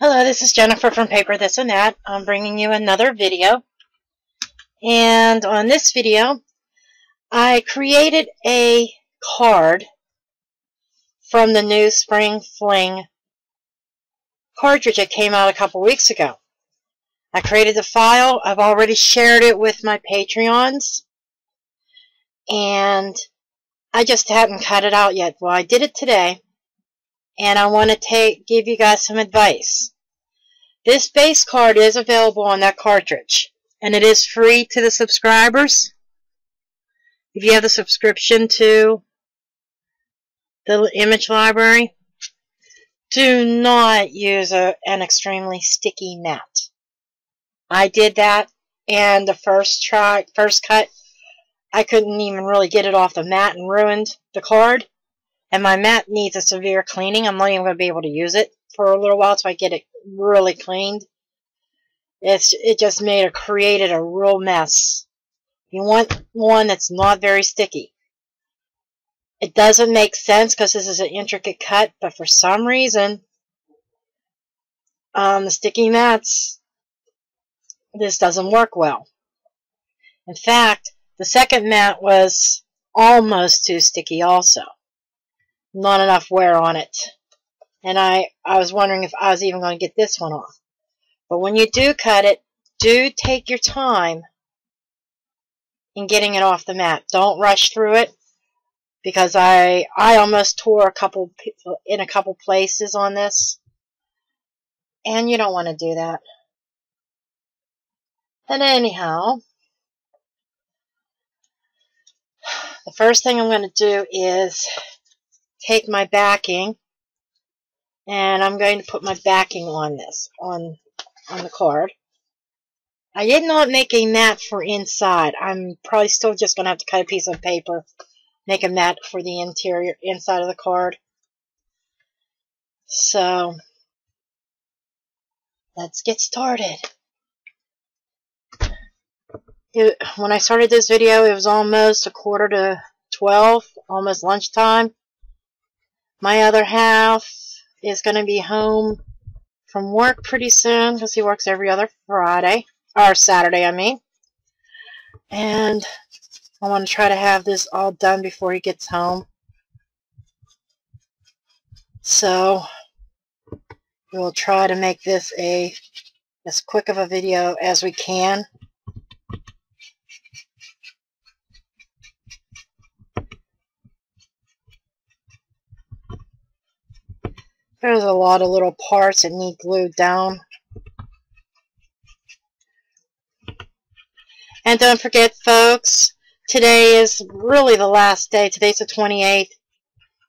Hello, this is Jennifer from Paper This and That. I'm bringing you another video. And on this video, I created a card from the new Spring Fling cartridge that came out a couple weeks ago. I created the file. I've already shared it with my Patreons. And I just haven't cut it out yet. Well, I did it today. And I want to give you guys some advice. This base card is available on that cartridge, and it is free to the subscribers. If you have the subscription to the image library, do not use an extremely sticky mat. I did that, and the first cut, I couldn't even really get it off the mat and ruined the card. And my mat needs a severe cleaning. I'm not even going to be able to use it for a little while until I get it really cleaned. It just created a real mess. You want one that's not very sticky. It doesn't make sense because this is an intricate cut, but for some reason, the sticky mats, this doesn't work well. In fact, the second mat was almost too sticky also. Not enough wear on it. And I was wondering if I was even going to get this one off. But when you do cut it, do take your time in getting it off the mat. Don't rush through it, because I almost tore in a couple places on this. And you don't want to do that. And anyhow, the first thing I'm going to do is take my backing, and I'm going to put my backing on this, on the card. I did not make a mat for inside. I'm probably still just going to have to cut a piece of paper, make a mat for the interior, inside of the card. So, let's get started. When I started this video, it was almost 11:45, almost lunchtime. My other half is going to be home from work pretty soon because he works every other Friday, or Saturday, I mean. And I want to try to have this all done before he gets home. So we'll try to make this as quick of a video as we can. There's a lot of little parts that need glued down. And don't forget, folks, today is really the last day. Today's the 28th.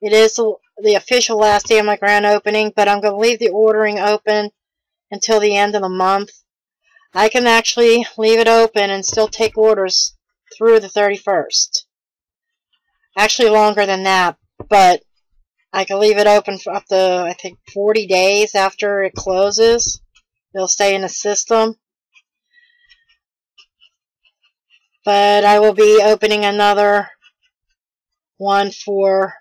It is the official last day of my grand opening, but I'm going to leave the ordering open until the end of the month. I can actually leave it open and still take orders through the 31st. Actually longer than that, but I can leave it open for up to, I think, 40 days after it closes. It'll stay in the system. But I will be opening another one for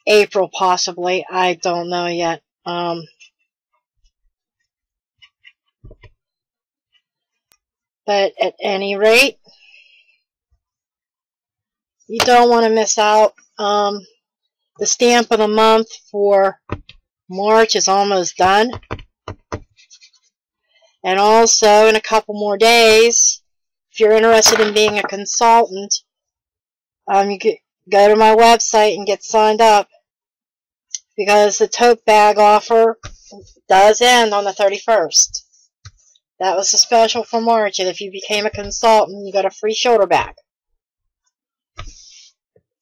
April, possibly. I don't know yet. But at any rate, you don't want to miss out. The stamp of the month for March is almost done. And also, in a couple more days, if you're interested in being a consultant, you could go to my website and get signed up, because the tote bag offer does end on the 31st. That was a special for March, and if you became a consultant, you got a free shoulder bag.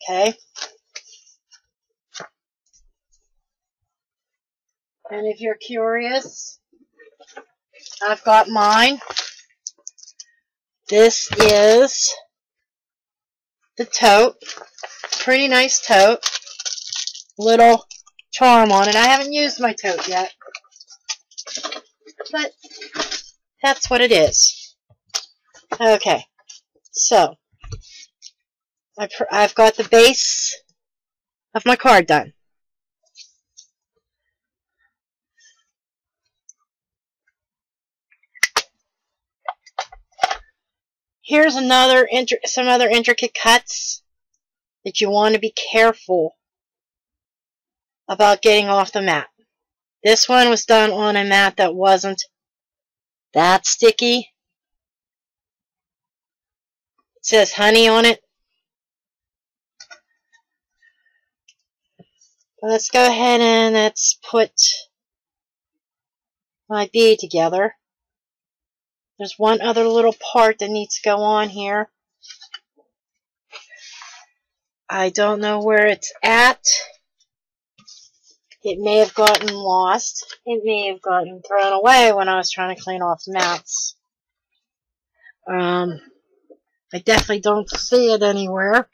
Okay? And if you're curious, I've got mine. This is the tote. Pretty nice tote. Little charm on it. I haven't used my tote yet, but that's what it is. Okay, so I've got the base of my card done. Here's some other intricate cuts that you want to be careful about getting off the mat. This one was done on a mat that wasn't that sticky. It says honey on it. Let's go ahead and let's put my bead together. There's one other little part that needs to go on here. I don't know where it's at. It may have gotten lost. It may have gotten thrown away when I was trying to clean off the mats. I definitely don't see it anywhere.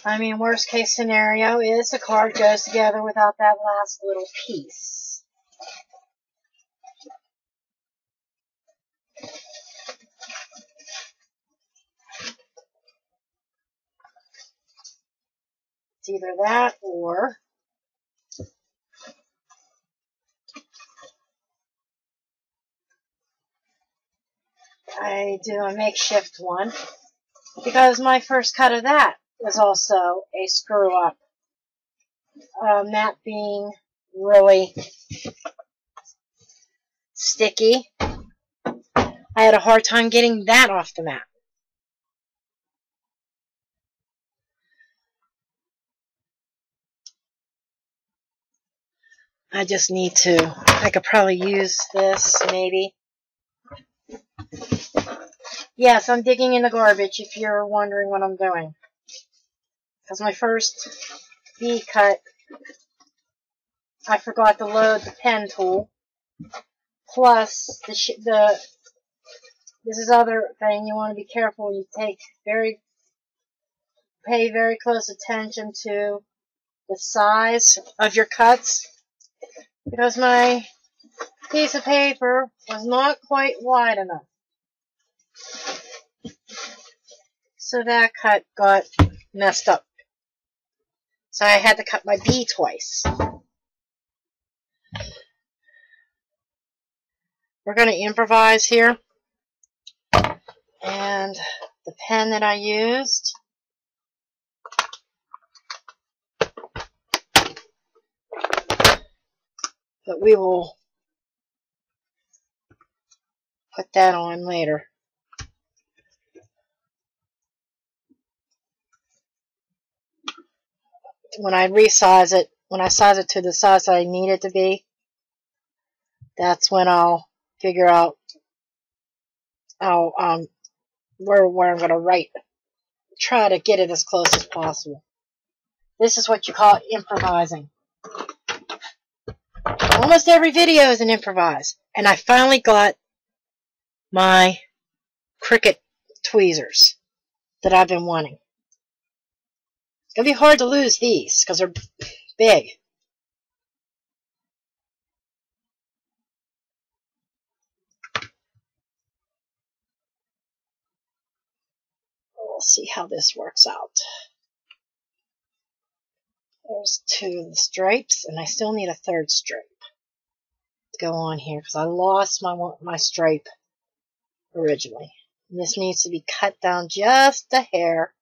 I mean, worst case scenario is the card goes together without that last little piece. It's either that or I do a makeshift one, because my first cut of that was also a screw up. Mat being really sticky, I had a hard time getting that off the mat. I just need to, I could probably use this maybe. Yes, I'm digging in the garbage if you're wondering what I'm doing. Because my first V cut, I forgot to load the pen tool. Plus, this is other thing, you want to be careful. You pay very close attention to the size of your cuts. Because my piece of paper was not quite wide enough. So that cut got messed up. So I had to cut my B twice. We're going to improvise here. And the pen that I used, but we will put that on later. When I resize it, when I size it to the size I need it to be, that's when I'll figure out how where I'm going to write. Try to get it as close as possible. This is what you call improvising. Almost every video is an improvise. And I finally got my Cricut tweezers that I've been wanting. It's going to be hard to lose these because they're big. We'll see how this works out. There's two of the stripes, and I still need a third stripe to go on here because I lost my stripe originally. And this needs to be cut down just a hair.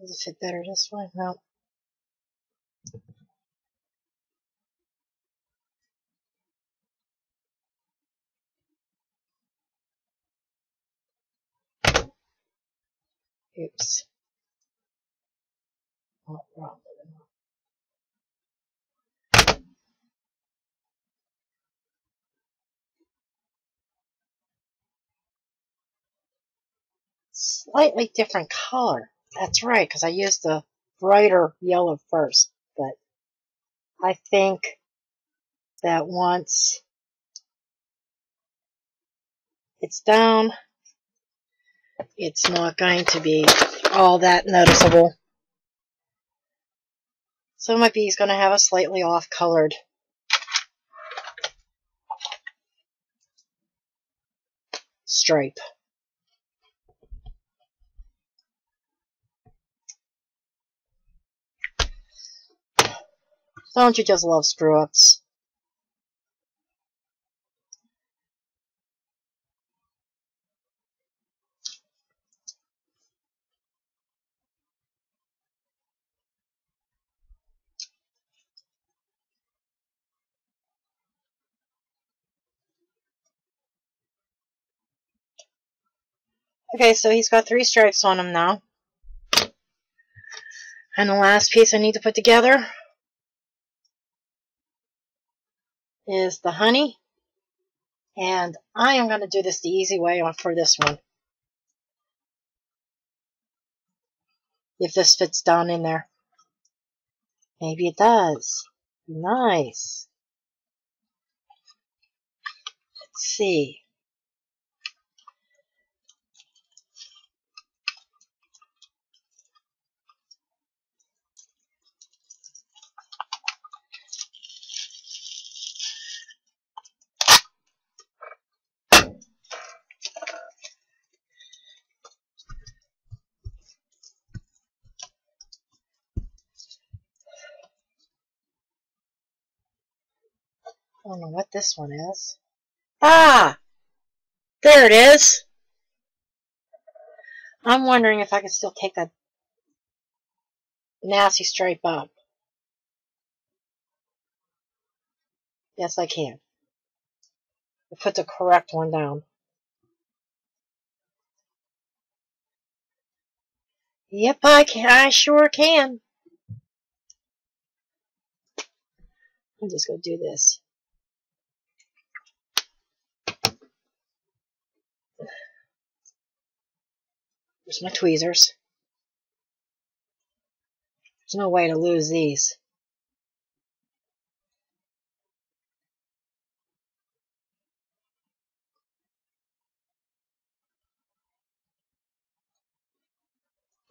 Does it fit better this way? No. Oops. Oh, wrong. Slightly different color. That's right, because I used the brighter yellow first. But I think that once it's down, it's not going to be all that noticeable. So my bee's going to have a slightly off-colored stripe. Don't you just love screw-ups? Okay, so he's got 3 stripes on him now. And the last piece I need to put together is the honey. And I am going to do this the easy way for this one. If this fits down in there. Maybe it does. Nice. Let's see. I don't know what this one is. Ah! There it is! I'm wondering if I can still take that nasty stripe up. Yes, I can. I put the correct one down. Yep, I can. I sure can. I'm just going to do this. There's my tweezers. There's no way to lose these.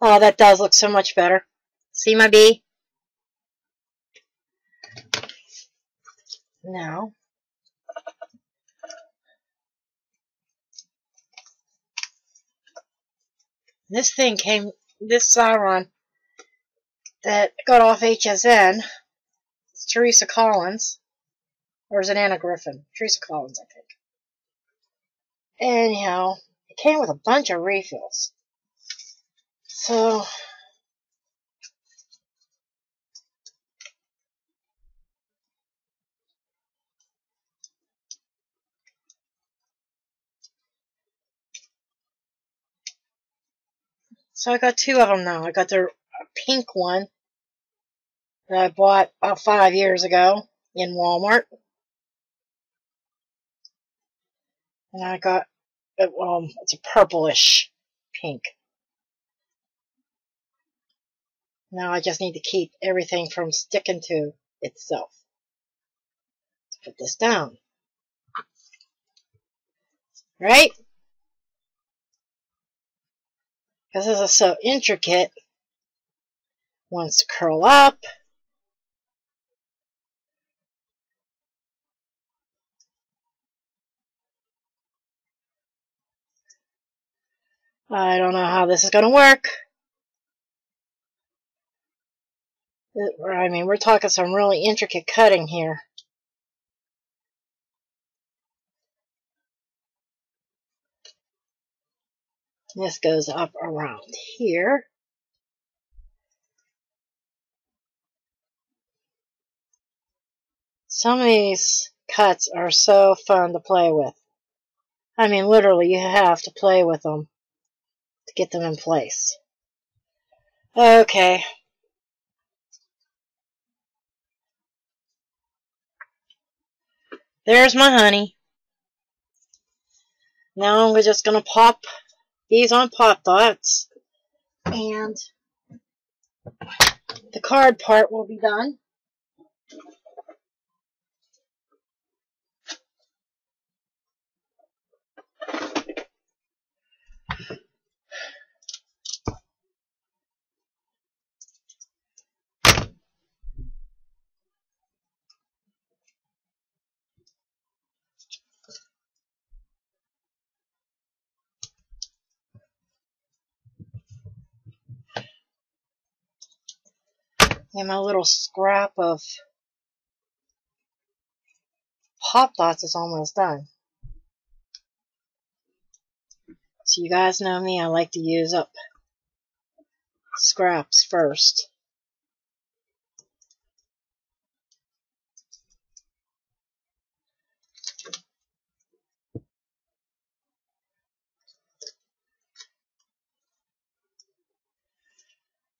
Oh, that does look so much better. See my bee? Now, this thing came, this Siron that got off HSN, it's Teresa Collins, or is it Anna Griffin? Teresa Collins, I think. Anyhow, it came with a bunch of refills. So, I got 2 of them now. I got the pink one that I bought about 5 years ago in Walmart. And I got, it's a purplish pink. Now I just need to keep everything from sticking to itself. Let's put this down. Right? Because this is so intricate. Wants to curl up. I don't know how this is going to work. I mean, we're talking some really intricate cutting here. This goes up around here. Some of these cuts are so fun to play with. I mean, literally, you have to play with them to get them in place. Okay. There's my honey. Now we're just going to pop these on pop dots. And the card part will be done. And my little scrap of Pop Dots is almost done. So you guys know me, I like to use up scraps first.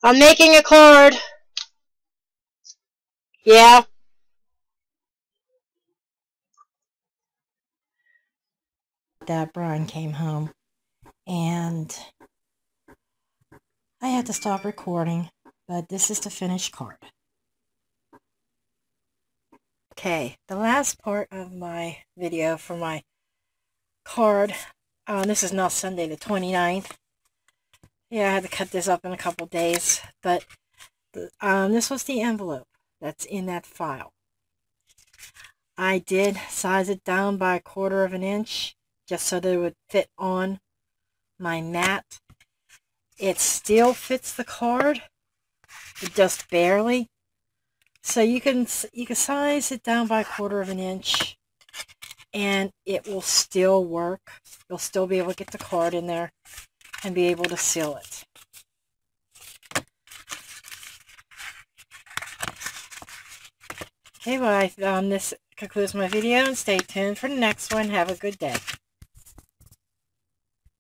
I'm making a card. Yeah. That Brian came home and I had to stop recording, but this is the finished card. Okay, the last part of my video for my card, this is now Sunday the 29th. Yeah, I had to cut this up in a couple days, but this was the envelope that's in that file. I did size it down by 1/4 of an inch just so that it would fit on my mat. It still fits the card, but just barely. So you can size it down by 1/4 of an inch and it will still work. You'll still be able to get the card in there and be able to seal it. Okay, well, this concludes my video, and stay tuned for the next one. Have a good day.